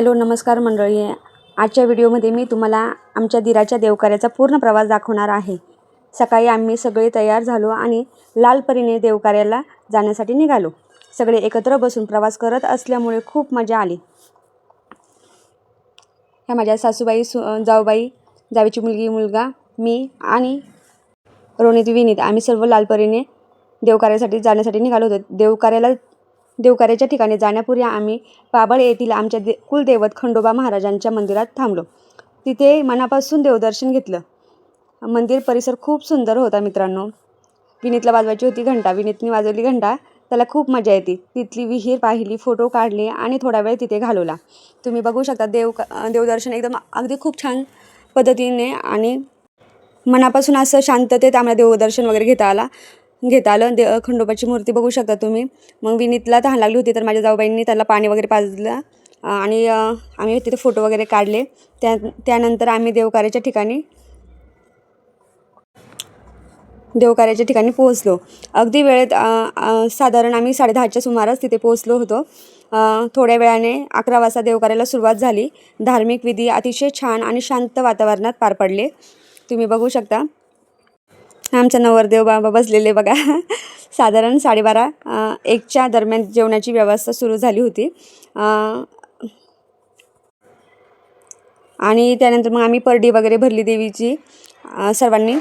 Hello नमस्कार मंडळी। आजच्या व्हिडिओमध्ये मी तुम्हाला आमच्या दिराच्या देवकार्याचा पूर्ण प्रवास दाखवणार आहे। सकाळी आम्ही सगळे तयार झालो आणि लालपरीने देवकार्याला जाण्यासाठी निघालो। सगळे एकत्र बसून प्रवास करत असल्यामुळे खूप मजा आली। ह्या माझ्या सासूबाई, जाऊबाई, जावेची मुलगी, मुलगा, मी आणि रोनित, विनीत आम्ही सर्व लालपरीने देवकार्यासाठी जाण्यासाठी निघालो होतो। देवकार्याच्या ठिकाणी जाण्यापूर्वी आम्ही पाबळ येथील आमच्या कुलदैवत खंडोबा महाराजांच्या मंदिरात थांबलो। तिथे मनापासून देवदर्शन घेतलं। मंदिर परिसर खूप सुंदर होता मित्रांनो। विनीतला वाजवायची होती घंटा, विनीतने वाजवली घंटा, त्याला खूप मजा येते। तिथली विहीर पाहिली, फोटो काढले आणि थोडा वेळ तिथे घालवला। तुम्ही बघू शकता देवदर्शन एकदम अगदी खूप छान पद्धतीने आणि मनापासून असं शांततेत आम्हाला देवदर्शन वगैरे घेता आलं। खंडोबाची मूर्ती बघू शकता तुम्ही। मग विनीतला तहान लागली होती तर माझ्या जाऊबाईंनी त्याला पाणी वगैरे पाजलं आणि आम्ही तिथे फोटो वगैरे काढले। त्यानंतर आम्ही देवकार्याच्या ठिकाणी पोहोचलो। अगदी वेळेत साधारण आम्ही 10:30च्या सुमारास तिथे पोहोचलो होतो। थोड्या वेळाने 11 वाजता देवकार्याला सुरुवात झाली। धार्मिक विधी अतिशय छान आणि शांत वातावरणात पार पडले। तुम्ही बघू शकता आमचा नवरदेव बाबा बसलेले बघा। साधारण 12:30-1च्या दरम्यान जेवणाची व्यवस्था सुरू झाली होती। आणि त्यानंतर मग आम्ही परडी वगैरे भरली देवीची सर्वांनी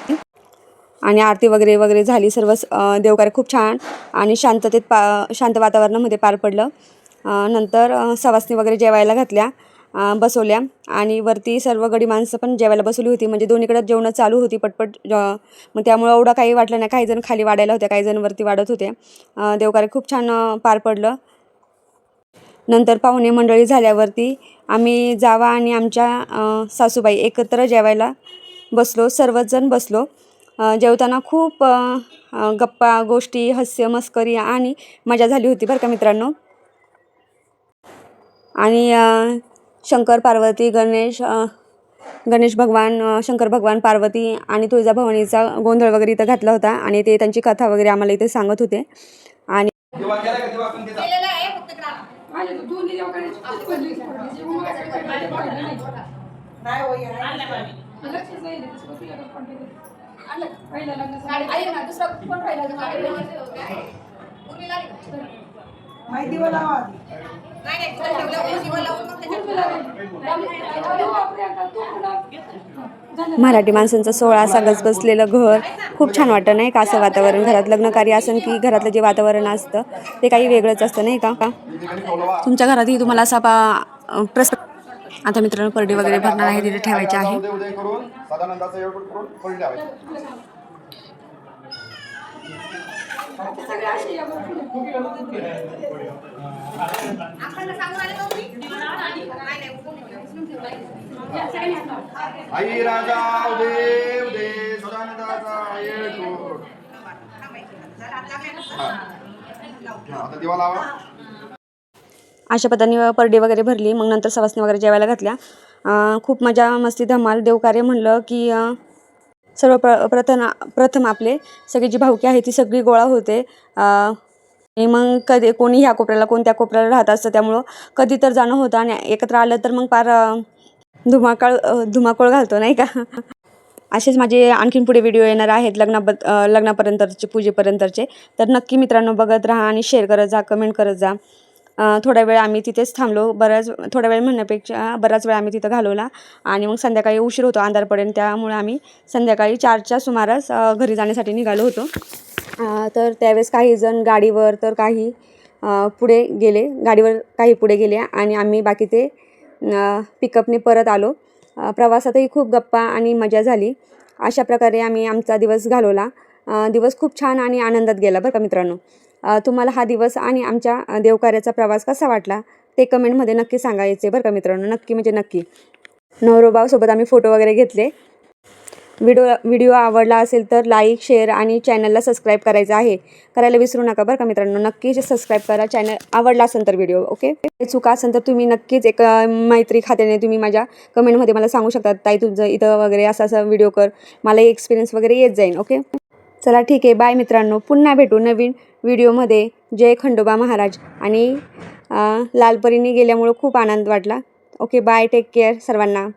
आणि आरती वगैरे झाली। सर्व देवकार्य खूप छान आणि शांत वातावरणामध्ये पार पडलं। नंतर सवासणी वगैरे जेवायला घातल्या, बसवल्या आणि वरती सर्व गडी माणसं पण जेवायला बसवली होती। म्हणजे दोन्हीकडे जेवणं चालू होती पटपट। मग त्यामुळे एवढं काही वाटलं नाही। काही जण खाली वाढायला होते, काही जण वरती वाढत होते। देवकार्य खूप छान पार पडलं। नंतर पाहुणे मंडळी झाल्यावरती आम्ही जावा आणि आमच्या सासूबाई एकत्र जेवायला बसलो। सर्वजण बसलो। जेवताना खूप गप्पा गोष्टी, हास्य मस्करी आणि मजा झाली होती बरं का मित्रांनो। आणि शंकर पार्वती, गणेश भगवान, शंकर भगवान, पार्वती आणि तुळजाभवानीचा गोंधळ वगैरे इथं घातला होता आणि ते त्यांची कथा वगैरे आम्हाला इथे सांगत होते। आणि मराठी माणसांचा सोहळा असा गजबजलेलं घर खूप छान वाटतं नाही का। असं वातावरण घरात लग्नकार्य असेल की घरातलं जे वातावरण असतं ते काही वेगळंच असतं नाही का। तुमच्या घरातही तुम्हाला असा आता मित्रांनो परडी वगैरे भरणार आहे, तिथे ठेवायचे आहे। आई राजा उदे उदे सदानंदाचा येळकोट। आता दिवा लावा। अशा पद्धतीने परडी वगैरे भरली। मग नंतर सवासणी वगैरे जेवायला घातल्या। खूप मजा मस्ती धमाल। देवकार्य म्हणलं की प्रथम आपले सगळी जी भावकी आहे ती सगळी गोळा होते। मग कधी कोणी ह्या कोपऱ्याला कोण त्या कोपऱ्याला राहत असतं, त्यामुळं कधी तर जाणं होतं आणि एकत्र आलं तर मग फार धुमाकूळ घालतो नाही का। असेच माझे आणखीन पुढे व्हिडिओ येणार आहेत लग्नापर्यंतचे, पूजेपर्यंतचे। तर नक्की मित्रांनो बघत राहा आणि शेअर करत जा, कमेंट करत जा। थोडा वेळ आम्ही तिथेच थांबलो। थोडा वेळ म्हणण्यापेक्षा बराच वेळ आम्ही तिथं घालवला आणि मग संध्याकाळी उशीर होतो, अंधार पडेल, त्यामुळे आम्ही संध्याकाळी 4च्या सुमारास घरी जाण्यासाठी निघालो होतो। तर त्यावेळेस काही जण गाडीवर तर काही पुढे गेले, काही पुढे गेले आणि आम्ही बाकी ते पिकअपने परत आलो। प्रवासातही खूप गप्पा आणि मजा झाली। अशा प्रकारे आम्ही आमचा दिवस घालवला। दिवस खूप छान आणि आनंदात गेला बरं का मित्रांनो। तुम्हाला हा दिवस आणि आमच्या देवकार्याचा प्रवास कसा वाटला ते कमेंटमध्ये नक्की सांगायचे बरं का मित्रांनो। नक्की म्हणजे नक्की। नवरोबासोबत आम्ही फोटो वगैरे घेतले। व्हिडिओ आवडला असेल तर लाईक, शेअर आणि चॅनलला सबस्क्राईब करायला विसरू नका बरं का मित्रांनो। नक्कीच सबस्क्राईब करा चॅनल आवडला असेल तर व्हिडिओ। ओके, चुका असेल तर तुम्ही नक्कीच एक मैत्री खात्याने तुम्ही माझ्या कमेंटमध्ये मला सांगू शकता, ताई तुझं इथं वगैरे असा व्हिडिओ कर, मला एक्सपिरियन्स वगैरे येत जाईल। ओके, चला ठीक आहे, बाय मित्रांनो। पुन्हा भेटू नवीन व्हिडिओमध्ये। जय खंडोबा महाराज। आणि लालपरीने गेल्यामुळं खूप आनंद वाटला। ओके बाय, टेक केअर सर्वांना.